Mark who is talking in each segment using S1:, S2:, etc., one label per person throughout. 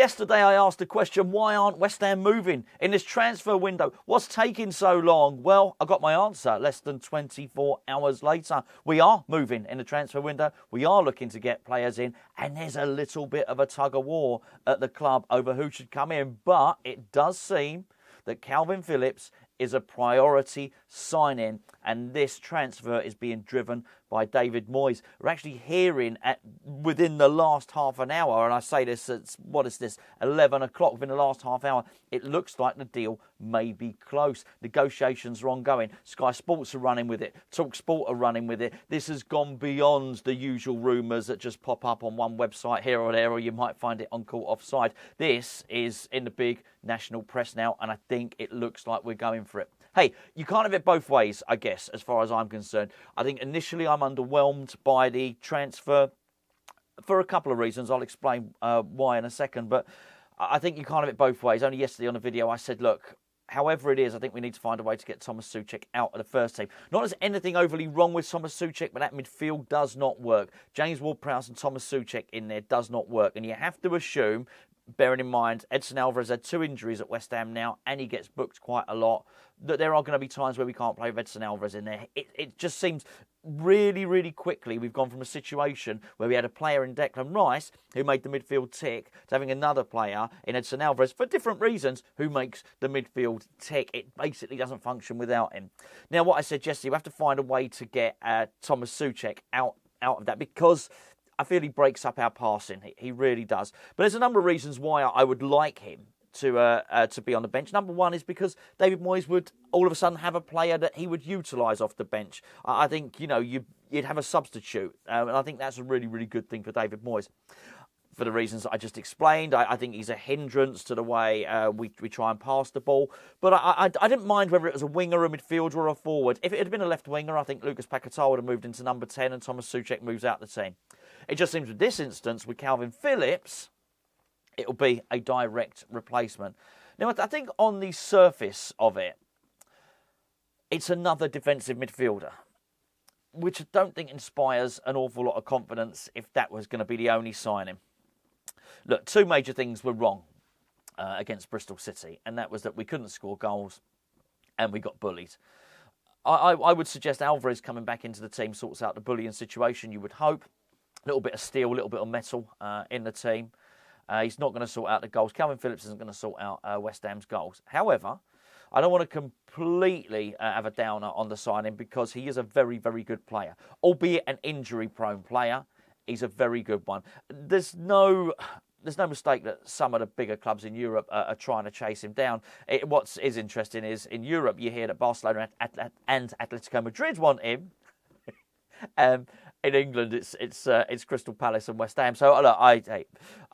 S1: yesterday I asked the question, why aren't West Ham moving in this transfer window? What's taking so long? Well, I got my answer less than 24 hours later. We are moving in the transfer window. We are looking to get players in, and there's a little bit of a tug of war at the club over who should come in. But it does seem that Kalvin Phillips is a priority signing, and this transfer is being driven by David Moyes. We're actually hearing within the last half an hour, and I say this at, 11 o'clock, within the last half hour, it looks like the deal may be close. Negotiations are ongoing. Sky Sports are running with it. Talk Sport are running with it. This has gone beyond the usual rumours that just pop up on one website here or there, or you might find it on Caught Offside. This is in the big national press now, and I think it looks like we're going for it. Hey, you can't have it both ways, I guess, as far as I'm concerned. I think initially I'm underwhelmed by the transfer for a couple of reasons. I'll explain why in a second, but I think you can't have it both ways. Only yesterday on the video I said, look, however it is, I think we need to find a way to get Thomas Souček out of the first team. Not there's anything overly wrong with Thomas Souček, but that midfield does not work. James Ward-Prowse and Thomas Souček in there does not work, and you have to assume, bearing in mind Edson Alvarez had 2 injuries at West Ham now, and he gets booked quite a lot, that there are going to be times where we can't play with Edson Alvarez in there. It just seems really, really quickly we've gone from a situation where we had a player in Declan Rice who made the midfield tick to having another player in Edson Alvarez for different reasons who makes the midfield tick. It basically doesn't function without him. Now, what I said yesterday, we have to find a way to get Thomas Souček out of that, because I feel he breaks up our passing. He really does. But there's a number of reasons why I would like him to be on the bench. Number one is because David Moyes would all of a sudden have a player that he would utilise off the bench. I think, you'd have a substitute. And I think that's a really, really good thing for David Moyes. For the reasons I just explained, I think he's a hindrance to the way we try and pass the ball. But I didn't mind whether it was a winger, a midfielder or a forward. If it had been a left winger, I think Lucas Paquetá would have moved into number 10 and Thomas Souček moves out the team. It just seems with this instance, with Kalvin Phillips, it'll be a direct replacement. Now, I think on the surface of it, it's another defensive midfielder, which I don't think inspires an awful lot of confidence if that was going to be the only signing. Look, 2 major things were wrong against Bristol City, and that was that we couldn't score goals and we got bullied. I would suggest Alvarez coming back into the team sorts out the bullying situation, you would hope. A little bit of steel, a little bit of metal in the team. He's not going to sort out the goals. Kalvin Phillips isn't going to sort out West Ham's goals. However, I don't want to completely have a downer on the signing, because he is a very, very good player. Albeit an injury-prone player, he's a very good one. There's no mistake that some of the bigger clubs in Europe are trying to chase him down. What is interesting is in Europe you hear that Barcelona and Atletico Madrid want him. In England, it's Crystal Palace and West Ham. So look, I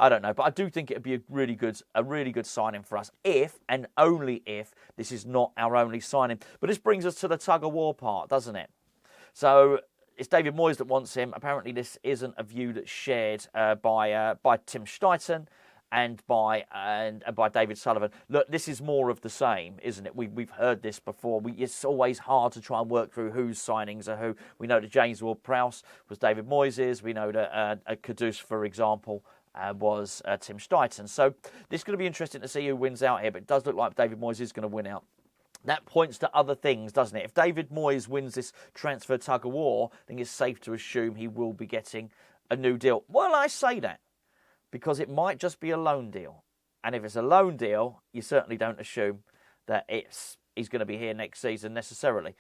S1: don't know, but I do think it'd be a really good signing for us, if and only if this is not our only signing. But this brings us to the tug of war part, doesn't it? So it's David Moyes that wants him. Apparently, this isn't a view that's shared by Tim Steidten and by David Sullivan. Look, this is more of the same, isn't it? We've heard this before. It's always hard to try and work through whose signings are who. We know that James Ward-Prowse was David Moyes'. We know that Kudus, for example, was Tim Steidten. So this is going to be interesting to see who wins out here, but it does look like David Moyes is going to win out. That points to other things, doesn't it? If David Moyes wins this transfer tug of war, I think it's safe to assume he will be getting a new deal. Well, I say that because it might just be a loan deal. And if it's a loan deal, you certainly don't assume that he's going to be here next season necessarily.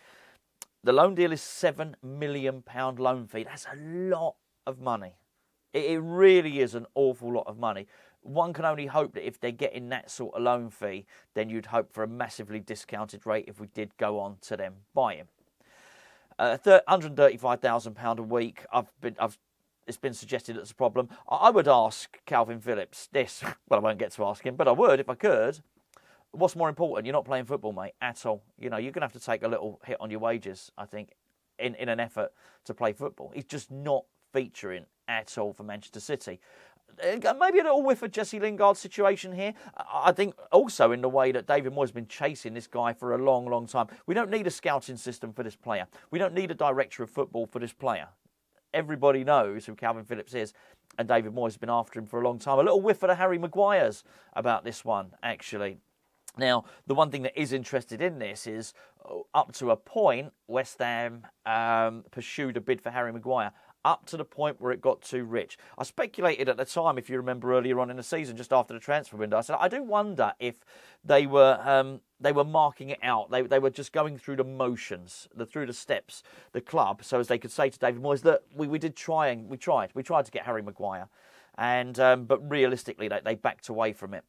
S1: The loan deal is £7 million loan fee. That's a lot of money. It really is an awful lot of money. One can only hope that if they're getting that sort of loan fee, then you'd hope for a massively discounted rate if we did go on to then buy him. £135,000 a week. It's been suggested that's a problem. I would ask Kalvin Phillips this. Well, I won't get to ask him, but I would if I could. What's more important? You're not playing football, mate, at all. You're going to have to take a little hit on your wages, I think, in an effort to play football. He's just not featuring at all for Manchester City. Maybe a little whiff of Jesse Lingard's situation here. I think also in the way that David Moyes has been chasing this guy for a long, long time. We don't need a scouting system for this player. We don't need a director of football for this player. everybody knows who Kalvin Phillips is, and David Moyes has been after him for a long time. A little whiff of the Harry Maguires about this one, actually. Now, the one thing that is interested in this is, up to a point, West Ham pursued a bid for Harry Maguire, up to the point where it got too rich. I speculated at the time, if you remember earlier on in the season, just after the transfer window, I said, I do wonder if they were marking it out. They were just going through the motions, through the steps, the club, so as they could say to David Moyes that we tried to get Harry Maguire, and but realistically they backed away from it.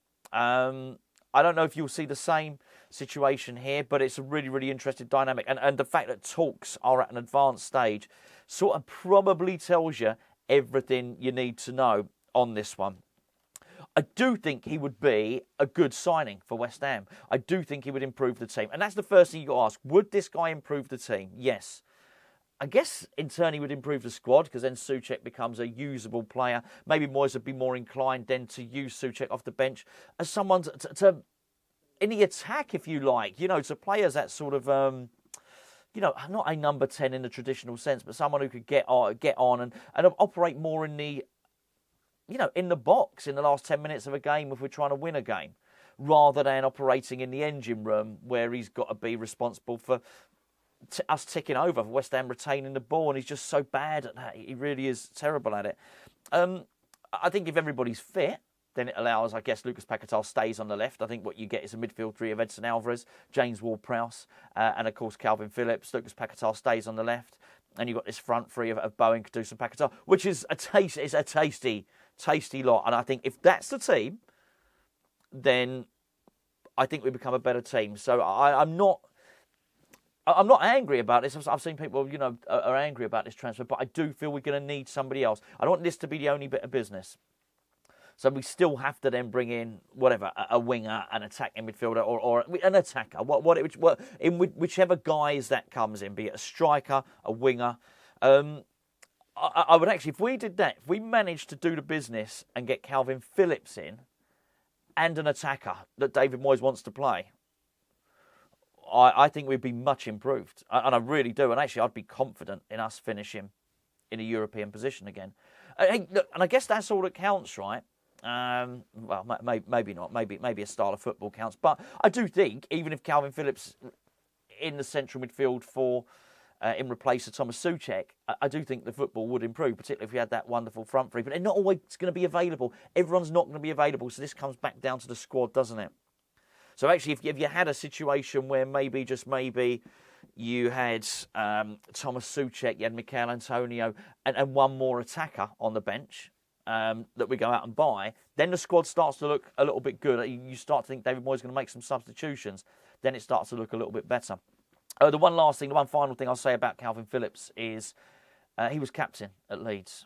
S1: I don't know if you'll see the same situation here, but it's a really, really interesting dynamic. And the fact that talks are at an advanced stage sort of probably tells you everything you need to know on this one. I do think he would be a good signing for West Ham. I do think he would improve the team. And that's the first thing you've got to ask. Would this guy improve the team? Yes. I guess in turn he would improve the squad, because then Souček becomes a usable player. Maybe Moyes would be more inclined then to use Souček off the bench as someone to in the attack, if you like, to play as that sort of, not a number 10 in the traditional sense, but someone who could get on and operate more in the, in the box in the last 10 minutes of a game if we're trying to win a game, rather than operating in the engine room where he's got to be responsible for us ticking over, for West Ham retaining the ball, and he's just so bad at that. He really is terrible at it. I think if everybody's fit, then it allows, I guess, Lucas Paquetá stays on the left. I think what you get is a midfield three of Edson Alvarez, James Ward-Prowse, and of course Kalvin Phillips. Lucas Paquetá stays on the left, and you've got this front three of Bowen, Kudus and Paquetá, which is a tasty lot. And I think if that's the team, then I think we become a better team. So I'm not angry about this. I've seen people, are angry about this transfer, but I do feel we're going to need somebody else. I don't want this to be the only bit of business. So we still have to then bring in a winger, an attacking midfielder, or an attacker. Whichever guise that comes in, be it a striker, a winger. I would actually, if we did that, if we managed to do the business and get Kalvin Phillips in, and an attacker that David Moyes wants to play, I think we'd be much improved, and I really do. And actually, I'd be confident in us finishing in a European position again. And I guess that's all that counts, right? Well, maybe not. Maybe a style of football counts. But I do think, even if Kalvin Phillips in the central midfield in replace of Thomas Souček, I do think the football would improve, particularly if we had that wonderful front three. But they're not always going to be available. Everyone's not going to be available. So this comes back down to the squad, doesn't it? So actually, if you had a situation where maybe you had Thomas Souček, you had Michail Antonio, and one more attacker on the bench that we go out and buy, then the squad starts to look a little bit good. You start to think David Moyes is going to make some substitutions. Then it starts to look a little bit better. The one final thing I'll say about Kalvin Phillips is he was captain at Leeds.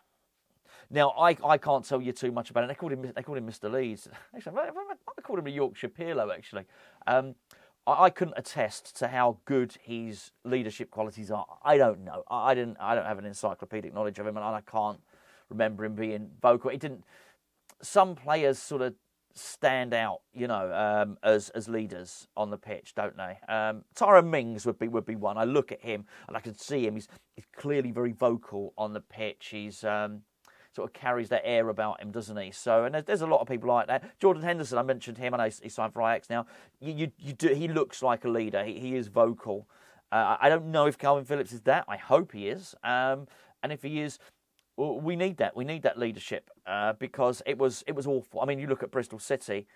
S1: Now, I can't tell you too much about it. They called him Mr. Leeds. Actually, I called him a Yorkshire Pirlo, actually. I couldn't attest to how good his leadership qualities are. I don't know. I don't have an encyclopedic knowledge of him, and I can't remember him being vocal. Some players sort of stand out, as leaders on the pitch, don't they? Tyrone Mings would be one. I look at him and I can see him. He's clearly very vocal on the pitch. He's sort of carries that air about him, doesn't he? So, and there's a lot of people like that. Jordan Henderson, I mentioned him. I know he signed for Ajax now. He looks like a leader. He is vocal. I don't know if Kalvin Phillips is that. I hope he is. And if he is, we need that. We need that leadership because it was awful. I mean, you look at Bristol City.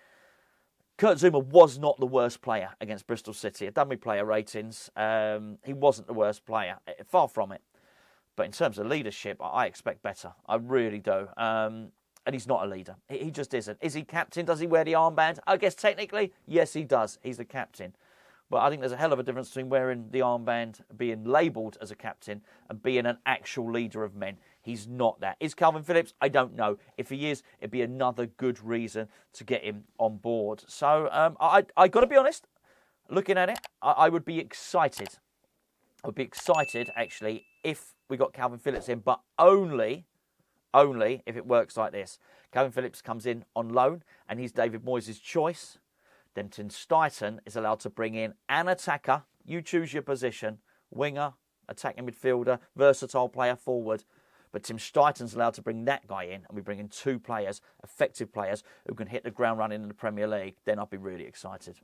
S1: Kurt Zouma was not the worst player against Bristol City. I've done my player ratings. He wasn't the worst player. Far from it. But in terms of leadership, I expect better. I really do. And he's not a leader. He just isn't. Is he captain? Does he wear the armband? I guess technically, yes, he does. He's the captain. But I think there's a hell of a difference between wearing the armband, being labelled as a captain, and being an actual leader of men. He's not that. Is Kalvin Phillips? I don't know. If he is, it'd be another good reason to get him on board. So I got to be honest, looking at it, I would be excited. I would be excited, actually, if we got Kalvin Phillips in, but only if it works like this. Kalvin Phillips comes in on loan, and he's David Moyes' choice. Then Steidten is allowed to bring in an attacker. You choose your position, winger, attacking midfielder, versatile player forward. but Tim Steidten's allowed to bring that guy in, and we bring in 2 players, effective players, who can hit the ground running in the Premier League, then I'd be really excited.